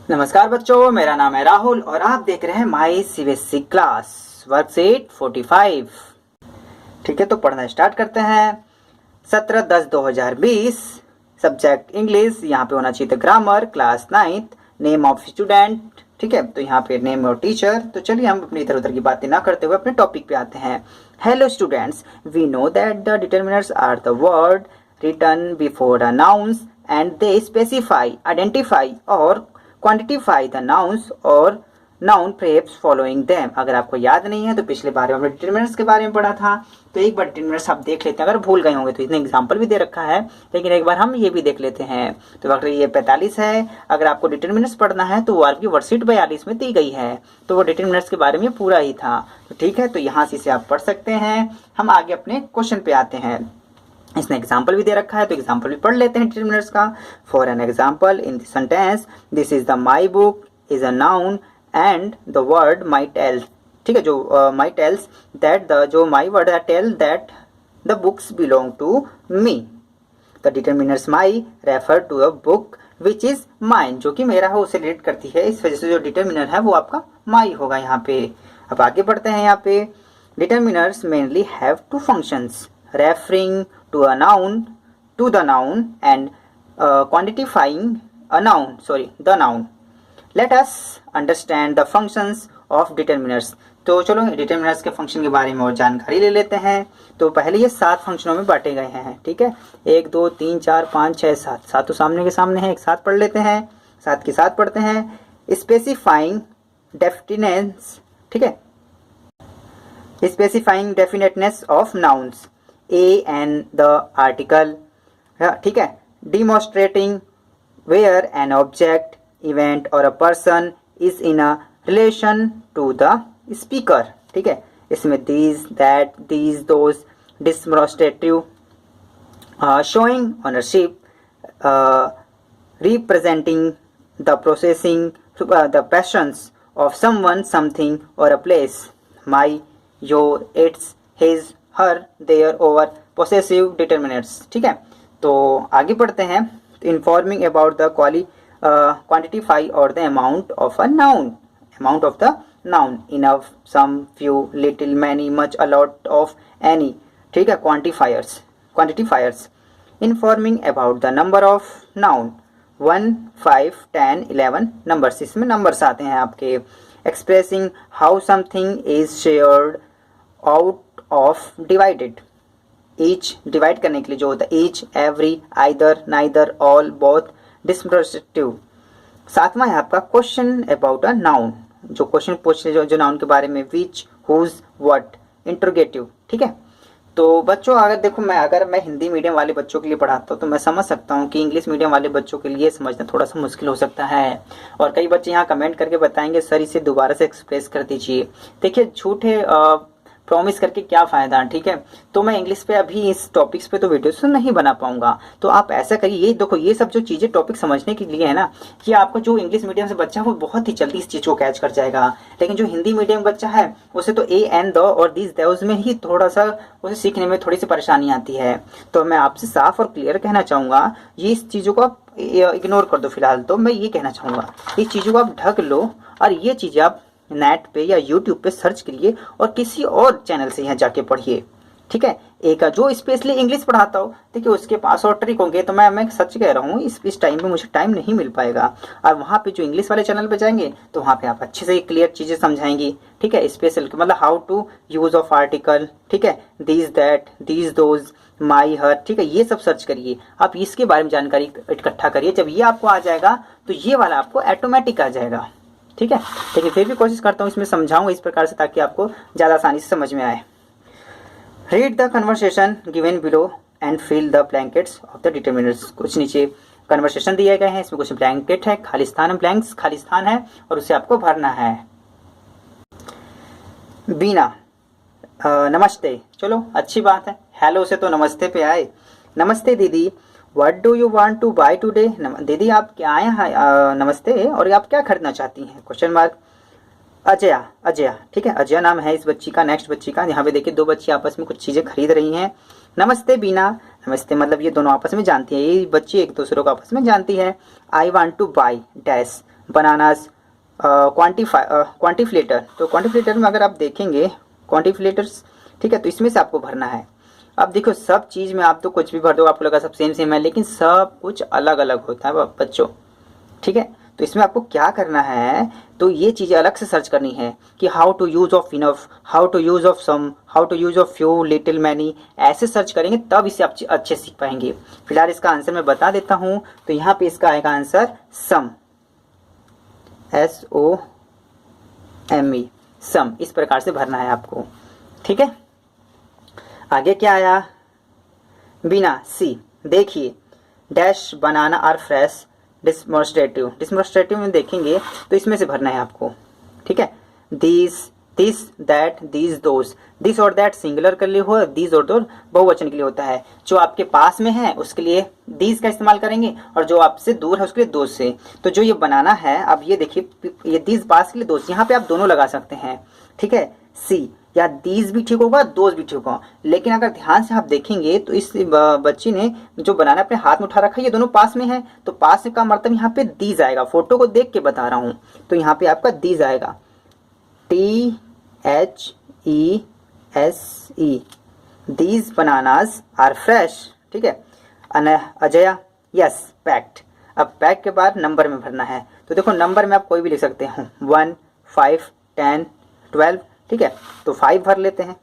नमस्कार बच्चों, मेरा नाम है राहुल और आप देख रहे हैं माई सीबीएसई क्लास वर्कशीट 45। ठीक है, तो पढ़ना स्टार्ट करते हैं। 17/10/2020 सब्जेक्ट इंग्लिश, यहाँ पे होना चाहिए था grammar, class 9th, name of student. ठीक है, तो यहाँ पे नेम और टीचर। तो चलिए हम अपनी इधर उधर की बातें ना करते हुए अपने टॉपिक पे आते हैं। Hello students, we know that the determiners are the word written before the nouns and they specify, identify or quantify the nouns or noun perhaps following them। अगर आपको याद नहीं है तो पिछले बार में हमने डिटर्मिनर्स के बारे में पढ़ा था, तो एक बार डिटर्मिनर्स आप देख लेते हैं। अगर भूल गए होंगे तो इसने एग्जांपल भी दे रखा है, लेकिन एक बार हम ये भी देख लेते हैं। तो अगर ये 45 है, अगर आपको डिटर्मिनर्स पढ़ना है तो वो आपकी वर्कशीट 42 में दी गई है, तो वो डिटर्मिनर्स के बारे में पूरा ही था। तो ठीक है, तो यहाँ से इसे आप पढ़ सकते हैं। हम आगे अपने क्वेश्चन पे आते हैं। इसने एग्जाम्पल भी दे रखा है, तो एग्जाम्पल भी पढ़ लेते हैं डिटर्मिनर्स का। For an example in this sentence, this is the my book is a noun and the word my tells. ठीक है, जो माई टेल्स दैट द जो my word tell that the books belong to me. The determiners my refer to a book which is mine, जो कि मेरा है उसे relate करती है, इस वजह से जो डिटर्मिनर है वो आपका माई होगा यहाँ पे। अब आगे बढ़ते हैं। यहाँ पे determiners mainly have two functions, referring to a noun, to the noun and quantifying a noun, the noun. Let us understand the functions of determiners। तो चलो डिटर्मिनर्स के फंक्शन के बारे में और जानकारी ले लेते हैं। तो पहले ये 7 फंक्शनों में बांटे गए हैं। ठीक है, 1 2 3 4 5 6 7, 7 तो सामने के सामने है, एक साथ पढ़ लेते हैं, साथ के साथ पढ़ते हैं। स्पेसिफाइंग डेफिनेट्स, ठीक है, specifying definiteness of nouns, A and the article, ठीक है। Demonstrating where an object, event or a person is in a relation to the speaker, ठीक है। इसमें these, that, these, those, demonstrative, showing ownership, representing the processing, the passions of someone, something or a place, my, your, its, his, her, their, our, possessive determinants. ठीक है, तो आगे बढ़ते हैं। Informing about the quantify और the amount of a noun, amount of the noun, enough, some, few, little, many, much, a lot of, any. ठीक है, quantifiers. Informing about the number of noun, 1 5 10 11 numbers, इसमें नंबर्स आते हैं आपके। Expressing how something is shared out of divided, each, divide करने के लिए जो होता है each, every, either, neither, all, both, descriptive. 7वां है आपका क्वेश्चन अबाउट अ नाउन, जो क्वेश्चन पूछ जो नाउन के बारे में, विच, हुज, व्हाट, इंटरोगेटिव। ठीक है, तो बच्चों अगर मैं हिंदी मीडियम वाले बच्चों के लिए पढ़ाता हूँ तो मैं समझ सकता हूँ कि इंग्लिश मीडियम वाले बच्चों के लिए समझना थोड़ा सा मुश्किल हो सकता है। और कई बच्चे यहाँ कमेंट करके बताएंगे सर इसे दोबारा से एक्सप्रेस कर दीजिए। देखिए, झूठे प्रॉमिस करके क्या फायदा। ठीक है, तो मैं इंग्लिश पे अभी इस टॉपिक्स पे तो वीडियोस तो नहीं बना पाऊंगा। तो आप ऐसा करिए, ये देखो ये सब जो चीजें टॉपिक समझने के लिए है ना, कि आपको जो इंग्लिश मीडियम से बच्चा है वो बहुत ही जल्दी इस चीज को कैच कर जाएगा, लेकिन जो हिंदी मीडियम बच्चा है उसे तो ए एन द और दिस देवस में ही थोड़ा सा उसे सीखने में थोड़ी सी परेशानी आती है। तो मैं आपसे साफ और क्लियर कहना चाहूंगा, ये इस चीजों को आप इग्नोर कर दो फिलहाल। तो मैं ये कहना चाहूंगा, इस चीजों को आप ढक लो और ये चीजें आप नेट पे या यूट्यूब पे सर्च करिए और किसी और चैनल से यहाँ जाके पढ़िए। ठीक है, एक जो स्पेशली इंग्लिश पढ़ाता हो, देखिए उसके पास और ट्रिक होंगे। तो मैं सच कह रहा हूँ, इस टाइम पे मुझे टाइम नहीं मिल पाएगा। और वहाँ पे जो इंग्लिश वाले चैनल पे जाएंगे तो वहाँ पे आप अच्छे से क्लियर चीजें समझाएंगी। ठीक है, स्पेशल मतलब how to use of article, ठीक है, this, that, this, those, my, her. ठीक है, ये सब सर्च करिए, आप इसके बारे में जानकारी इकट्ठा करिए। जब ये आपको आ जाएगा तो ये वाला आपको ऑटोमेटिक आ जाएगा। ठीक है, लेकिन फिर भी कोशिश करता हूँ इसमें समझाऊंगा इस प्रकार से ताकि आपको ज़्यादा आसानी से समझ में आए। Read the conversation given below and fill the blankets of the determiners. कुछ नीचे कन्वर्सेशन दिए गए हैं, इसमें कुछ ब्लैंकेट है, खाली स्थान, ब्लैंक्स खाली स्थान है और उसे आपको भरना है। बीना, नमस्ते, चलो अच्छी बात है, हेलो से तो नमस्ते पे आए। नमस्ते दीदी, What do you want to buy today? दीदी आप क्या आए हैं, नमस्ते, और आप क्या खरीदना चाहती हैं, क्वेश्चन मार्क। अजया, ठीक है, अजया नाम है इस बच्ची का। नेक्स्ट बच्ची का, यहाँ पे देखिए 2 बच्ची आपस में कुछ चीजें खरीद रही हैं। नमस्ते बीना, नमस्ते मतलब ये दोनों आपस में जानती है, ये बच्ची एक दूसरे को आपस में जानती है। I want to buy dash, bananas quantifier. तो क्वांटिफिलेटर में अगर आप देखेंगे क्वांटिफिलेटर्स, ठीक है, तो इसमें से आपको भरना है। अब देखो सब चीज़ में आप तो कुछ भी भर दो, आपको लगा सब सेम सेम है, लेकिन सब कुछ अलग अलग होता है बच्चों, ठीक है। तो इसमें आपको क्या करना है, तो ये चीज़ें अलग से सर्च करनी है कि how to use of enough, how to use of some, how to use of few, little, many, ऐसे सर्च करेंगे तब इसे आप अच्छे सीख पाएंगे। फिलहाल इसका आंसर मैं बता देता हूँ। तो यहाँ पे इसका आएगा आंसर सम, SOME, सम। इस प्रकार से भरना है आपको, ठीक है। आगे क्या आया, बिना, सी। देखिए डैश बनाना आर फ्रेश डिस्मोस्ट्रेटिव, डिस्मोस्ट्रेटिव में देखेंगे तो इसमें से भरना है आपको, ठीक है। This, this, that, these, those. This और दैट सिंगुलर के लिए हो, दीज और दोज बहुवचन के लिए होता है। जो आपके पास में है उसके लिए दीज का इस्तेमाल करेंगे और जो आपसे दूर है उसके लिए दोज से। तो जो ये बनाना है, अब ये देखिए, ये दीज पास के लिए दोज, यहाँ पे आप दोनों लगा सकते हैं, ठीक है। सी या दीज भी ठीक होगा, दोज भी ठीक होगा। लेकिन अगर ध्यान से आप देखेंगे तो इस बच्ची ने जो बनाना अपने हाथ में उठा रखा है, ये दोनों पास में है, तो पास का मतलब यहाँ पे दीज आएगा। फोटो को देख के बता रहा हूँ, तो यहाँ पे आपका दीज आएगा, THESE, these bananas are fresh, ठीक है। Ajaya, yes, packed. अब पैक के बाद नंबर में भरना है। तो देखो नंबर में आप कोई भी लिख सकते हो, 1, 5, 10, 12, ठीक है। तो 5 भर लेते हैं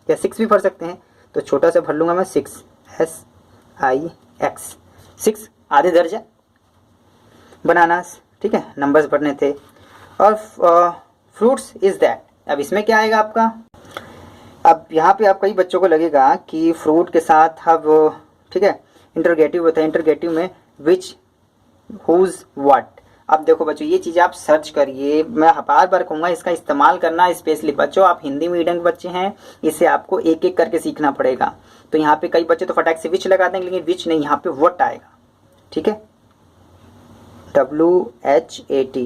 या 6 भी भर सकते हैं। तो छोटा सा भर लूँगा मैं 6, SIX, 6 आधे दर्जा बनानास, ठीक है, नंबर्स भरने थे। और फ्रूट्स इज दैट, अब इसमें क्या आएगा आपका। अब यहाँ पे आप कई बच्चों को लगेगा कि फ्रूट के साथ अब, ठीक है, इंटरोगेटिव होता है। इंटरोगेटिव में विच, हुज, व्हाट। अब देखो बच्चों ये चीज़ आप सर्च करिए, मैं बार बार कहूँगा इसका इस्तेमाल करना। स्पेशली बच्चों आप हिंदी मीडियम के बच्चे हैं, इसे आपको एक एक करके सीखना पड़ेगा। तो यहाँ पे कई बच्चे तो फटाक से विच लगा देंगे, लेकिन विच नहीं, यहाँ पे व्हाट आएगा, ठीक है। WHAT,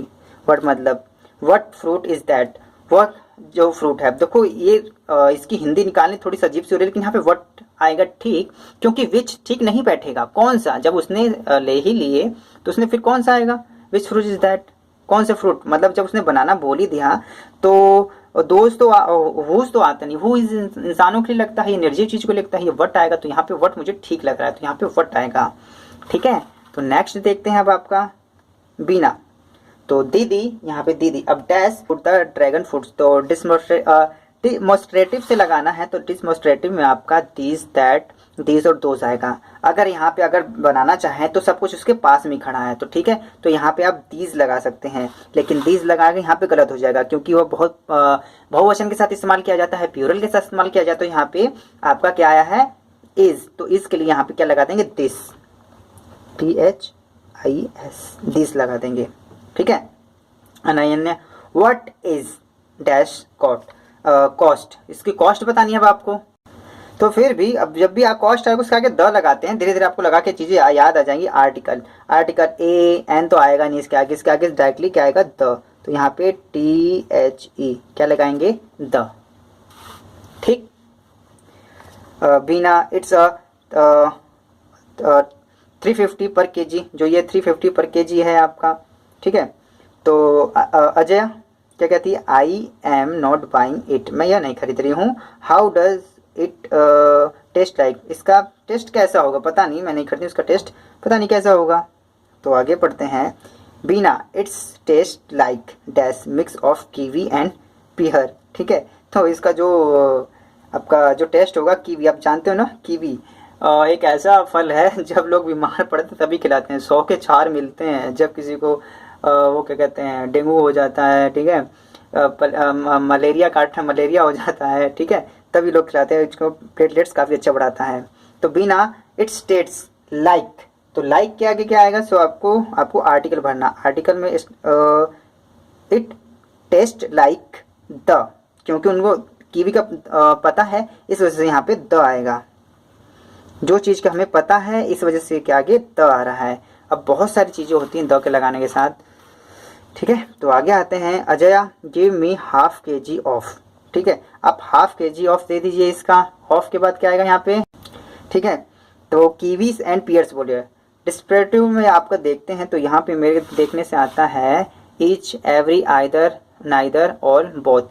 व्हाट मतलब व्हाट फ्रूट इज दैट, वह जो फ्रूट है। देखो ये इसकी हिंदी निकालनी थोड़ी सी अजीब सी हो रही है, लेकिन यहाँ पे व्हाट आएगा ठीक, क्योंकि विच ठीक नहीं बैठेगा। कौन सा, जब उसने ले ही लिए तो उसने फिर कौन सा आएगा, विच फ्रूट इज दैट, कौन से फ्रूट, मतलब जब उसने बनाना बोल ही दिया तो दोस्त तो हुज तो आता नहीं, हु इज इंसानों के लिए लगता है, ये निर्जीव चीज को लगता है, ये व्हाट आएगा। तो यहाँ पे व्हाट मुझे ठीक लग रहा है, तो यहाँ पे व्हाट आएगा, ठीक है। तो नेक्स्ट देखते हैं अब आपका बीना। तो दीदी, यहाँ पे दीदी। अब dash food the dragon fruits, तो डिस्मोस्ट्रेटिव से लगाना है, तो डिस्मोस्ट्रेटिव में आपका दीज, दैट, दीज और दोज आएगा। अगर यहाँ पे अगर बनाना चाहें तो सब कुछ उसके पास में खड़ा है, तो ठीक है, तो यहाँ पे आप दीज लगा सकते हैं। लेकिन दीज लगा के यहाँ पे गलत हो जाएगा, क्योंकि वह बहुत बहुवचन के साथ इस्तेमाल किया जाता है, प्लूरल के साथ इस्तेमाल किया जाता है। तो यहाँ पे आपका क्या आया है, इज। तो इज के लिए यहाँ पे क्या लगा देंगे, दिस, THIS, दिस लगा देंगे, ठीक है। Ananya, what is dash cost, इसकी कॉस्ट बतानी है अब आपको। तो फिर भी अब जब भी आप कॉस्ट आएगा उसके आगे द लगाते हैं, धीरे धीरे आपको लगा के चीजें याद आ जाएंगी। आर्टिकल, आर्टिकल AN तो आएगा नहीं, इसके आगे डायरेक्टली क्या आएगा, द। तो यहाँ पे THE क्या लगाएंगे, द, ठीक। बीना, इट्स 350 पर kg, जो ये 350 पर kg है आपका, ठीक है। तो अजय क्या कहती है, I am not buying it, मैं यह नहीं खरीद रही हूँ। How does it taste like, इसका टेस्ट कैसा होगा पता नहीं, मैं नहीं खरीदी, उसका टेस्ट पता नहीं कैसा होगा। तो आगे पढ़ते हैं। Beena, it's taste like dash mix of kiwi and pear, ठीक है। तो इसका जो आपका जो टेस्ट होगा, कीवी, आप जानते हो ना कीवी एक ऐसा फल है जब लोग बीमार पड़ते हैं तभी खिलाते हैं। 100 के 4 मिलते हैं जब किसी को वो क्या कहते हैं, डेंगू हो जाता है, ठीक है, मलेरिया हो जाता है, ठीक है, तभी लोग खिलाते हैं। इसको प्लेटलेट्स काफ़ी अच्छा बढ़ाता है। तो बीना, इट स्टेट्स लाइक, तो लाइक के आगे क्या आएगा, सो आपको आर्टिकल भरना। आर्टिकल में इट टेस्ट लाइक द, क्योंकि उनको कीवी का पता है, इस वजह से यहाँ पे द आएगा। जो चीज़ का हमें पता है इस वजह से क्या आगे द आ रहा है। अब बहुत सारी चीज़ें होती हैं द के लगाने के साथ, ठीक है। तो आगे आते हैं। Ajaya, give me ½ kg of, ठीक है। आप ½ kg ऑफ दे दीजिए। इसका ऑफ के बाद क्या आएगा यहाँ पे, ठीक है। तो कीवीज एंड पियर्स बोलिए। डिस्क्रिप्टिव में आपका देखते हैं तो यहाँ पे मेरे देखने से आता है ईच, एवरी, आइदर, नाइदर और बोथ।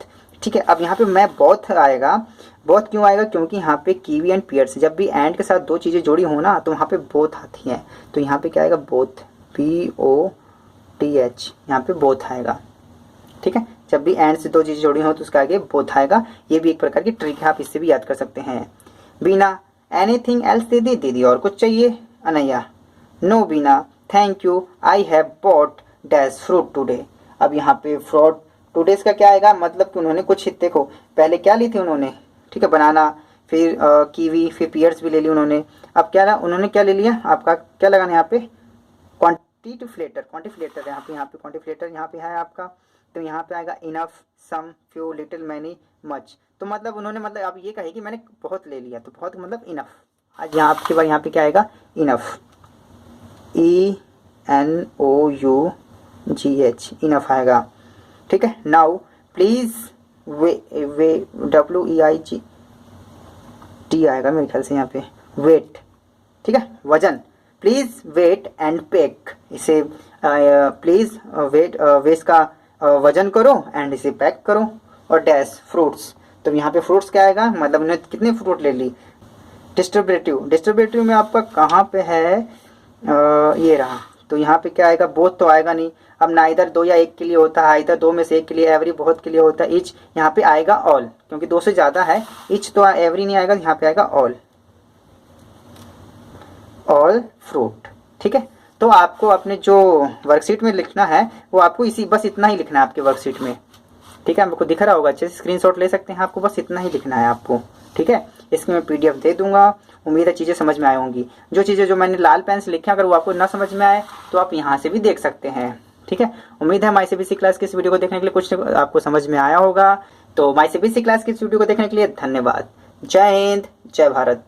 ठीक है, अब यहाँ पे मैं बोथ आएगा। बोथ क्यों आएगा? क्योंकि यहाँ पे कीवी एंड पियर्स, जब भी एंड के साथ दो चीज़ें जुड़ी हो ना तो वहाँ पे बोथ आती हैं। तो यहाँ पे क्या आएगा? बोथ, BOTH, यहाँ पे बोथ आएगा। ठीक है, जब भी एंड से दो चीज़ें जुड़ी हो तो उसका आगे बोथ आएगा। ये भी एक प्रकार की ट्रिक है, आप इससे भी याद कर सकते हैं। बीना, एनीथिंग एल्स दीदी? दीदी और कुछ चाहिए? अनैया, नो बीना, thank you, I have bought dash fruit today. अब यहाँ पे फ्रूट टुडेज का क्या आएगा? मतलब कि उन्होंने कुछ, देखो पहले क्या ली थी उन्होंने, ठीक है, बनाना, फिर कीवी, फिर पियर्स भी ले ली उन्होंने। अब क्या उन्होंने क्या ले लिया? आपका क्या लगाना है यहाँ पे? क्वांटिफ्लेटर, क्वांटिफ्लेटर यहाँ पे क्वांटिफ्लेटर यहाँ पे है आपका। तो यहाँ पे आएगा enough, some, few, little, many, much. तो मतलब उन्होंने, मतलब आप ये कहे कि मैंने बहुत ले लिया, तो बहुत मतलब इनफ। आज यहाँ आपके बाद यहाँ पे क्या आएगा? इनफ, ENOUGH, इनफ आएगा। ठीक है, नाउ प्लीज WEIGT आएगा मेरे ख्याल से यहाँ पे, वेट। ठीक है, वजन, प्लीज वेट एंड पैक, इसे प्लीज वेट, वेस्ट का वजन करो एंड इसे पैक करो। और डैश, फ्रूट्स, तो यहाँ पे फ्रूट्स क्या आएगा? मतलब उन्होंने कितने फ्रूट ले ली। डिस्ट्रीब्यूटिव, डिस्ट्रीब्यूटिव में आपका कहाँ पे है? ये रहा। तो यहाँ पे क्या आएगा? बोथ तो आएगा नहीं। अब नाइदर दो या एक के लिए होता है, आइदर दो में से एक के लिए, एवरी बहुत के लिए होता है, ईच यहाँ पे आएगा ऑल, क्योंकि दो से ज़्यादा है। ईच तो एवरी नहीं आएगा, यहाँ पे आएगा ऑल, ऑल फ्रूट। ठीक है, तो आपको अपने जो वर्कशीट में लिखना है वो आपको इसी, बस इतना ही लिखना है आपके वर्कशीट में। ठीक है, आपको दिख रहा होगा, अच्छे से स्क्रीनशॉट ले सकते हैं, आपको बस इतना ही लिखना है आपको। ठीक है, इसकी मैं PDF दे दूंगा। उम्मीद है चीज़ें समझ में आए होंगी। जो चीज़ें जो मैंने लाल पेन से लिखी अगर वो आपको ना समझ में आए तो आप यहाँ से भी देख सकते हैं। ठीक है, उम्मीद है माई CBSE क्लास की इस वीडियो को देखने के लिए कुछ आपको समझ में आया होगा। तो माई CBSE क्लास की इस वीडियो को देखने के लिए धन्यवाद। जय हिंद, जय भारत।